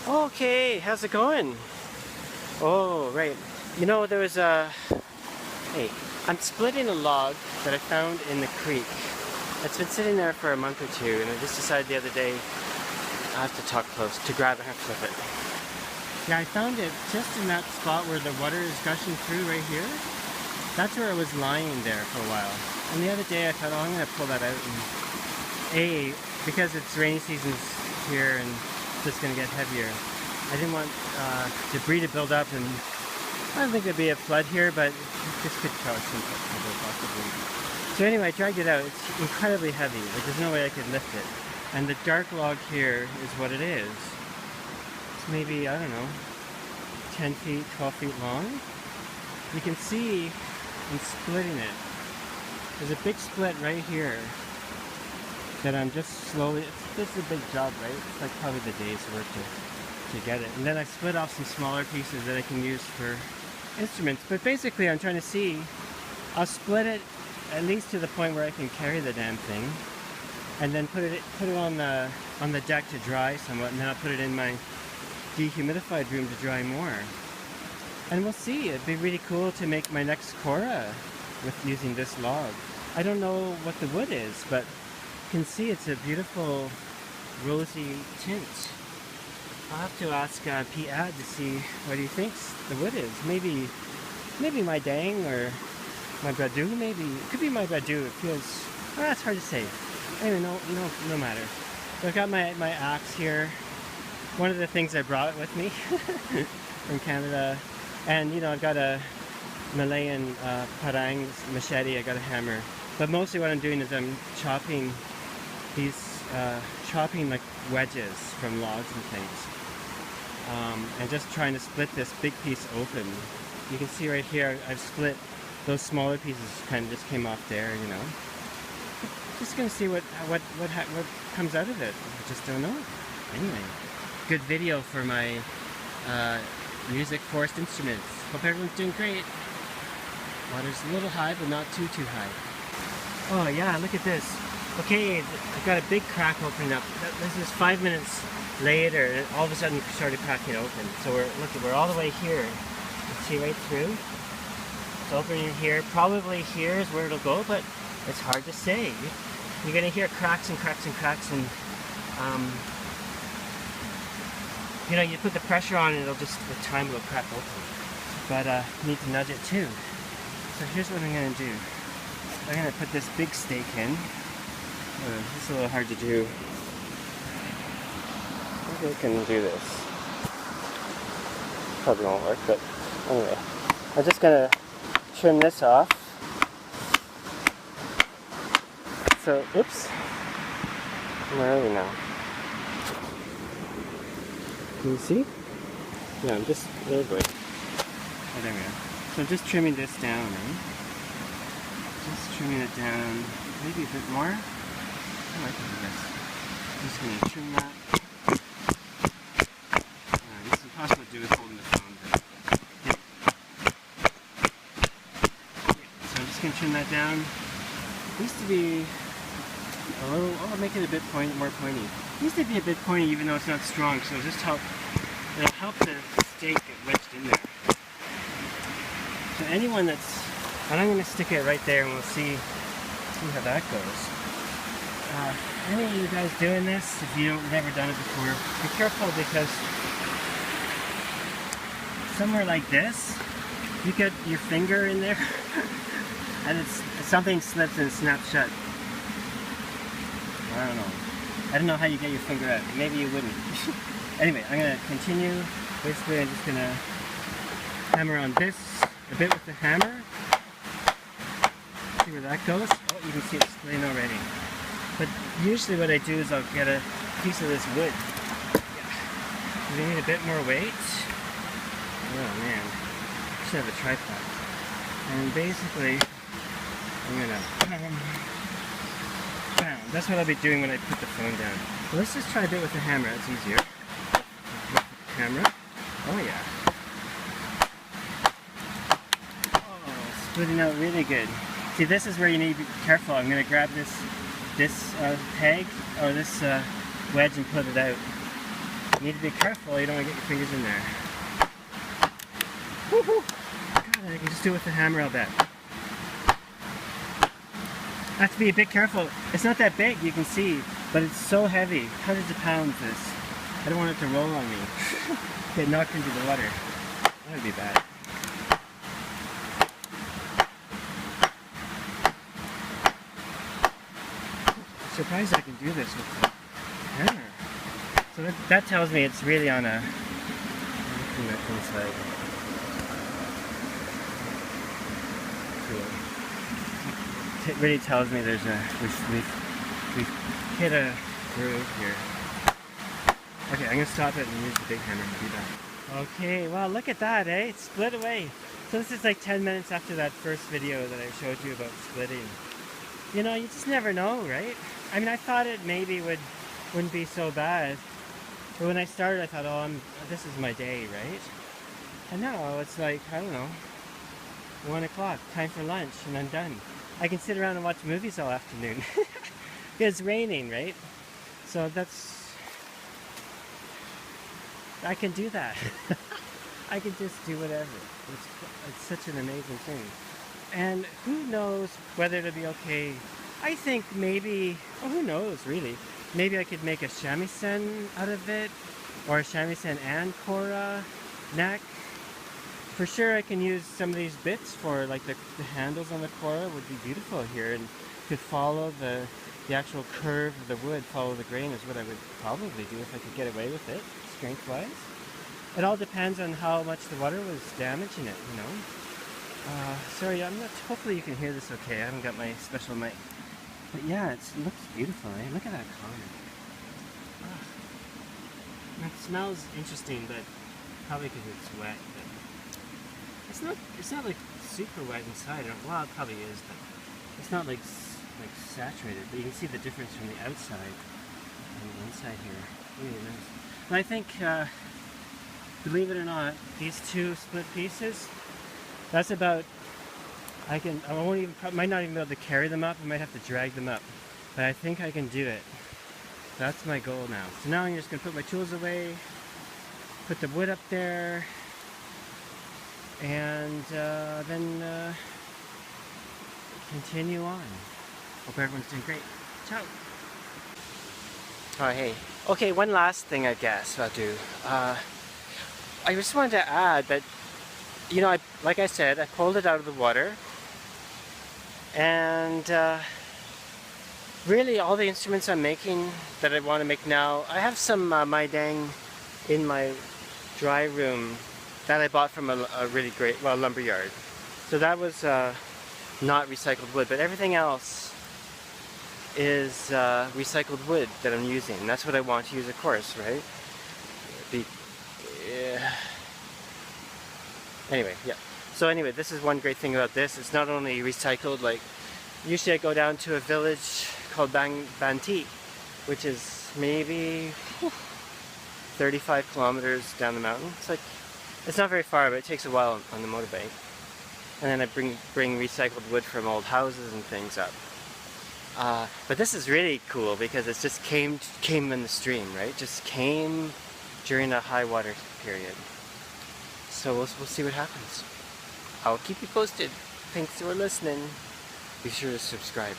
Okay, how's it going? Oh, right. You know, there was a... Hey, I'm splitting a log that I found in the creek. It's been sitting there for a month or two, and I just decided the other day I have to talk close to grab it and flip it. Yeah, I found it just in that spot where the water is gushing through right here. That's where it was lying there for a while. And the other day I thought, oh, I'm going to pull that out. And because it's rainy season's here and it's just going to get heavier, I didn't want debris to build up, and I don't think there'd be a flood here, but this could cause some trouble possibly. So anyway, I dragged it out. It's incredibly heavy. Like, there's no way I could lift it. And the dark log here is what it is. It's maybe, I don't know, 10 feet, 12 feet long. You can see I'm splitting it. There's a big split right here that I'm just slowly, this is a big job, right? It's like probably the day's work to get it. And then I split off some smaller pieces that I can use for instruments. But basically I'm trying to see, I'll split it at least to the point where I can carry the damn thing, and then put it on the deck to dry somewhat, and then I'll put it in my dehumidified room to dry more. And we'll see. It'd be really cool to make my next Cora with using this log. I don't know what the wood is, but you can see it's a beautiful rosy tint. I'll have to ask Pete Ad to see what he thinks the wood is. Maybe my Dang or my Badu, maybe. It could be my Badu. It feels, well, that's hard to say. Anyway, no matter. So I've got my axe here. One of the things I brought with me from Canada. And you know, I've got a Malayan parang machete. I got a hammer. But mostly what I'm doing is I'm chopping these, like wedges from logs and things. And just trying to split this big piece open. You can see right here, I've split those smaller pieces, kind of just came off there, you know. Just gonna see what comes out of it. I just don't know. Anyway, good video for my music forest instruments. Hope everyone's doing great. Water's a little high, but not too high. Oh yeah, look at this. Okay, I've got a big crack opening up. This is 5 minutes later, and all of a sudden it started cracking open. So we're all the way here. You can see right through. It's opening here. Probably here is where it'll go, but it's hard to say. You're gonna hear cracks and cracks and cracks, and you know, you put the pressure on, and it'll just, with time, it'll crack open. But you need to nudge it too. So here's what I'm gonna do. I'm gonna put this big stake in. It's a little hard to do. Maybe I can do this. Probably won't work, but anyway. I'm just gonna trim this off. So, oops. Where are we now? Can you see? Yeah, I'm just, oh boy. Oh, there we are. So I'm just trimming this down, eh? Just trimming it down, maybe a bit more. I like it, I guess. I'm just going to trim that. This is impossible to do with holding the phone. But yeah. So I'm just going to trim that down. It used to be a little, I'll make it a bit more pointy. It used to be a bit pointy even though it's not strong, so it'll help the steak get wedged in there. So anyone that's, and I'm going to stick it right there and we'll see how that goes. Any of you guys doing this, if you've never done it before, be careful, because somewhere like this, you get your finger in there and something slips and snaps shut. I don't know. I don't know how you get your finger out. Maybe you wouldn't. Anyway, I'm going to continue. Basically, I'm just going to hammer on this a bit with the hammer. See where that goes. Oh, you can see it's splitting already. But usually what I do is I'll get a piece of this wood. Yeah. You need a bit more weight. Oh man, I should have a tripod. And basically, I'm gonna bam. That's what I'll be doing when I put the phone down. Well, let's just try a bit with the hammer. It's easier. With the camera. Oh yeah. Oh, splitting out really good. See, this is where you need to be careful. I'm gonna grab this peg or this wedge and put it out. You need to be careful, you don't want to get your fingers in there. Woohoo! God, I can just do it with the hammer, I'll bet. I have to be a bit careful. It's not that big, you can see, but it's so heavy. Hundreds of pounds, this. I don't want it to roll on me. Get knocked into the water. That would be bad. I'm surprised I can do this with the hammer. So that tells me it's really on a... Looking at inside. Cool. It really tells me there's a... We've hit a groove here. Okay, I'm going to stop it and use the big hammer to do that. Okay, well look at that, eh? It split away. So this is like 10 minutes after that first video that I showed you about splitting. You know, you just never know, right? I mean, I thought it maybe wouldn't be so bad. But when I started, I thought, oh, this is my day, right? And now it's like, I don't know, 1 o'clock, time for lunch, and I'm done. I can sit around and watch movies all afternoon. It's raining, right? So I can do that. I can just do whatever. It's such an amazing thing. And who knows whether it'll be okay. I think maybe, well, who knows really. Maybe I could make a shamisen out of it, or a shamisen and kora neck. For sure I can use some of these bits for like the handles on the kora would be beautiful here, and could follow the actual curve of the wood, follow the grain is what I would probably do if I could get away with it, strength-wise. It all depends on how much the water was damaging it, you know. Sorry, hopefully you can hear this okay. I haven't got my special mic. But yeah, it looks beautiful, eh? Look at that color. It smells interesting, but probably because it's wet. But it's not like super wet inside. Well, it probably is, but it's not like saturated. But you can see the difference from the outside and the inside here. Really nice. And I think, believe it or not, these two split pieces, that's about, I might not even be able to carry them up. I might have to drag them up. But I think I can do it. That's my goal now. So now I'm just going to put my tools away, put the wood up there, and then continue on. Hope everyone's doing great. Ciao! Oh, hey. Okay, one last thing I guess I'll do. I just wanted to add that, you know, like I said, I pulled it out of the water, and really all the instruments I'm making that I want to make now, I have some Maidang in my dry room that I bought from a really great, well, lumber yard. So that was not recycled wood, but everything else is recycled wood that I'm using. And that's what I want to use, of course, right? Anyway, yeah. So anyway, this is one great thing about this. It's not only recycled, like, usually I go down to a village called Banti, which is maybe 35 kilometers down the mountain. It's not very far, but it takes a while on the motorbike. And then I bring recycled wood from old houses and things up. But this is really cool because it just came in the stream, right? Just came during a high water period. So we'll see what happens. I'll keep you posted. Thanks for listening. Be sure to subscribe.